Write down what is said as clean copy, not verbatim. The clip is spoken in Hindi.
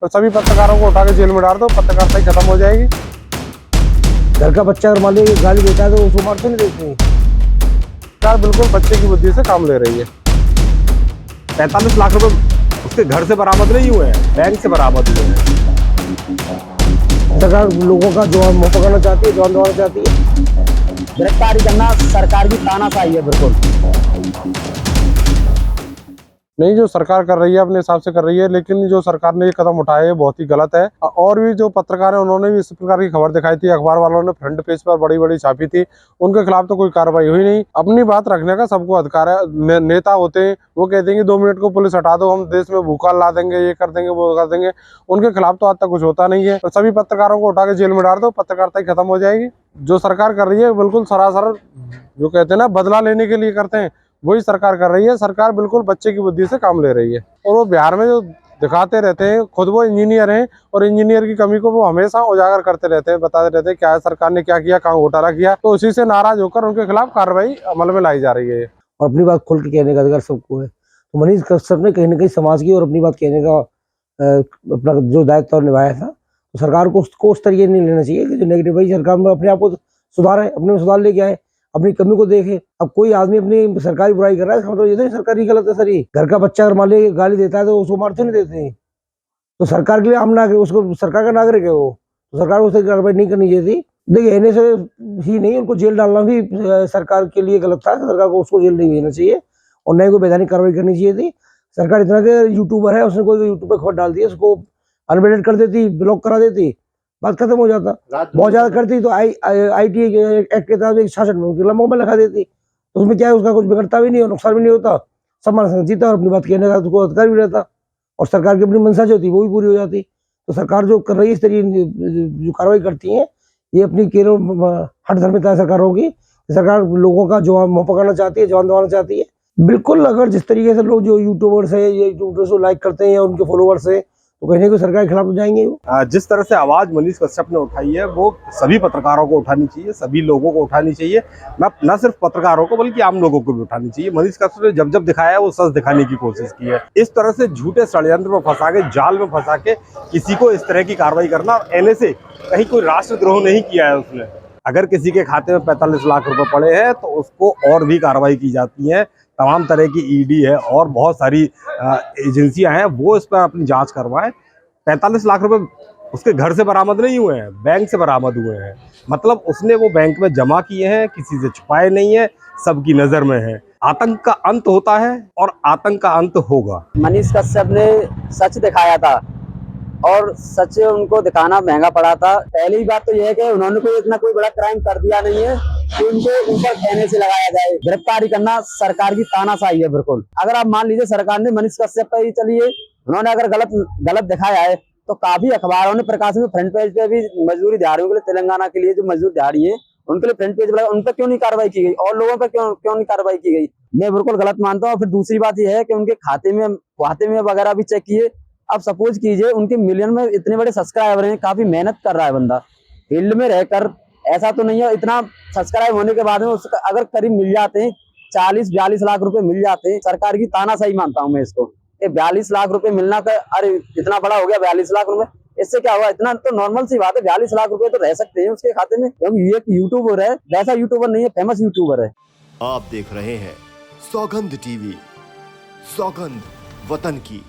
तो सभी पत्रकारों को उठा के जेल में डाल दो, पत्रकारिता ही खत्म हो जाएगी। घर का बच्चा अगर मान लो गाली देता है तो उसको मारते नहीं देते। सरकार बिल्कुल बच्चे की बुद्धि से काम ले रही है। 45 लाख रुपए उसके घर से बरामद नहीं हुए हैं, बैंक से बरामद हुए हैं। सरकार लोगों का जो मुंह पकड़ना चाहती है, जान दबाना चाहती है। गिरफ्तारी करना सरकार की तानाशाही है बिल्कुल। नहीं, जो सरकार कर रही है अपने हिसाब से कर रही है, लेकिन जो सरकार ने ये कदम उठाया है बहुत ही गलत है। और भी जो पत्रकार हैं उन्होंने भी इस प्रकार की खबर दिखाई थी, अखबार वालों ने फ्रंट पेज पर बड़ी बड़ी छापी थी, उनके खिलाफ तो कोई कार्रवाई हुई नहीं। अपनी बात रखने का सबको अधिकार है। नेता होते हैं वो कहते हैं कि 2 मिनट को पुलिस हटा दो, हम देश में भूखा ला देंगे, ये कर देंगे, वो कर देंगे। उनके खिलाफ तो आज तक कुछ होता नहीं है। तो सभी पत्रकारों को उठा के जेल में डाल दो, पत्रकारिता ही खत्म हो जाएगी। जो सरकार कर रही है बिल्कुल सरासर, जो कहते हैं ना, बदला लेने के लिए करते हैं, वही सरकार कर रही है। सरकार बिल्कुल बच्चे की बुद्धि से काम ले रही है। और वो बिहार में जो दिखाते रहते हैं, खुद वो इंजीनियर हैं और इंजीनियर की कमी को वो हमेशा उजागर करते रहते हैं, बताते रहते हैं क्या सरकार ने क्या किया, कहाँ घोटाला किया। तो उसी से नाराज होकर उनके खिलाफ कार्रवाई अमल में लाई जा रही है। और अपनी बात खुल के कहने का अधिकार सबको है। तो मनीष कश्यप ने कहीं ना कहीं समाज की और अपनी बात कहने का अपना जो दायित्व निभाया था, तो सरकार को उस तरीके नहीं लेना चाहिए कि जो नेगेटिव भाई सरकार में अपने आप को सुधारे, अपने में सुधार लेके आए, अपनी कमी को देखे। अब कोई आदमी अपनी सरकारी बुराई कर रहा है, मतलब ये तो सरकारी गलत है सर। घर का बच्चा अगर मान लो गाली देता है तो उसको मारते नहीं देते। तो सरकार के लिए हम नागरिक, उसको सरकार का नागरिक है वो, तो सरकार को उससे कार्रवाई नहीं करनी चाहिए थी। देखिए एने से ही नहीं, उनको जेल डालना भी सरकार के लिए गलत था। सरकार को उसको जेल नहीं भेजना चाहिए और न ही कोई वैधानिक कार्रवाई करनी चाहिए थी। सरकार इतना के यूट्यूबर है, उसने कोई यूट्यूब पर खबर डाल दी, उसको अनवेटेड कर देती, ब्लॉक करा देती, बात खत्म हो जाता। बहुत ज्यादा करती तो IT एक्ट के तहत एक शासन में लंबा में लगा देती, तो उसमें क्या है, उसका कुछ बिगड़ता भी नहीं और नुकसान भी नहीं होता। सम्मान से जीता और अपनी बात कहने का उसको अधिकार भी रहता और सरकार की अपनी मंशा जो होती वो भी पूरी हो जाती। तो सरकार जो कर रही है इस तरीके जो कार्रवाई करती है, ये अपनी केवल हठधर्मिता सरकार होगी। सरकार लोगों का जो मुंह पकड़ना चाहती है, जान दबाना चाहती है। बिल्कुल, अगर जिस तरीके से लोग जो यूट्यूबर्स है, ये यूट्यूबर्स को लाइक करते हैं या उनके फॉलोअर्स है, तो कहीं ना कहीं सरकार के खिलाफ तो जाएंगे। जिस तरह से आवाज मनीष कश्यप ने उठाई है वो सभी पत्रकारों को उठानी चाहिए, सभी लोगों को उठानी चाहिए। न सिर्फ पत्रकारों को बल्कि आम लोगों को भी उठानी चाहिए। मनीष कश्यप ने जब दिखाया है वो सच दिखाने की कोशिश की है। इस तरह से झूठे षड्यंत्र में फंसा के, जाल में फंसा के किसी को इस तरह की कार्रवाई करना, और एने से कहीं कोई राष्ट्रद्रोह नहीं किया है उसने। अगर किसी के खाते में 45 लाख रुपए पड़े हैं तो उसको और भी कार्रवाई की जाती है। तमाम तरह की ED है और बहुत सारी एजेंसियां हैं, वो इस पर अपनी जांच करवाएं। 45 लाख रुपए उसके घर से बरामद नहीं हुए हैं, बैंक से बरामद हुए हैं। मतलब उसने वो बैंक में जमा किए हैं, किसी से छुपाए नहीं है, सबकी नजर में है। आतंक का अंत होता है और आतंक का अंत होगा। मनीष कश्यप ने सच दिखाया था और सच उनको दिखाना महंगा पड़ा था। पहली बात तो यह है कि उन्होंने कोई बड़ा क्राइम कर दिया नहीं है कि उनको ऊपर कहने से लगाया जाए। गिरफ्तारी करना सरकार की तानाशाही है बिल्कुल। अगर आप मान लीजिए सरकार ने मनीष कश्यप पर ही चलिए, उन्होंने अगर गलत दिखाया है, तो काफी अखबारों ने प्रकाशित में फ्रंट पेज पे भी मजदूरी दिहाड़ियों के लिए, तेलंगाना के लिए जो मजदूर दिहाड़ी है उनके लिए फ्रंट पेज लगाया, उन पर क्यों नहीं कार्रवाई की गई और लोगों पर क्यों नहीं कार्रवाई की गई? मैं बिल्कुल गलत मानता हूँ। और फिर दूसरी बात यह है कि उनके खाते में वगैरह भी चेक किए। अब सपोज कीजिए उनके मिलियन में इतने बड़े सब्सक्राइबर हैं, काफी मेहनत कर रहा है बंदा फील्ड में रहकर, ऐसा तो नहीं है। इतना सब्सक्राइब होने के बाद में उसका अगर करीब मिल जाते हैं 40-42 लाख रुपए मिल जाते हैं, सरकार की तानाशाही मानता हूं मैं इसको। 42 लाख रुपए मिलना का, अरे इतना बड़ा हो गया 42 लाख रुपए, इससे क्या हुआ? इतना तो नॉर्मल सी बात है, 42 लाख रुपए तो रह सकते हैं उसके खाते में। क्योंकि ये यूट्यूबर है, वैसा यूट्यूबर नहीं है, फेमस यूट्यूबर है। आप देख रहे हैं सौगंध TV, सौगंध वतन की।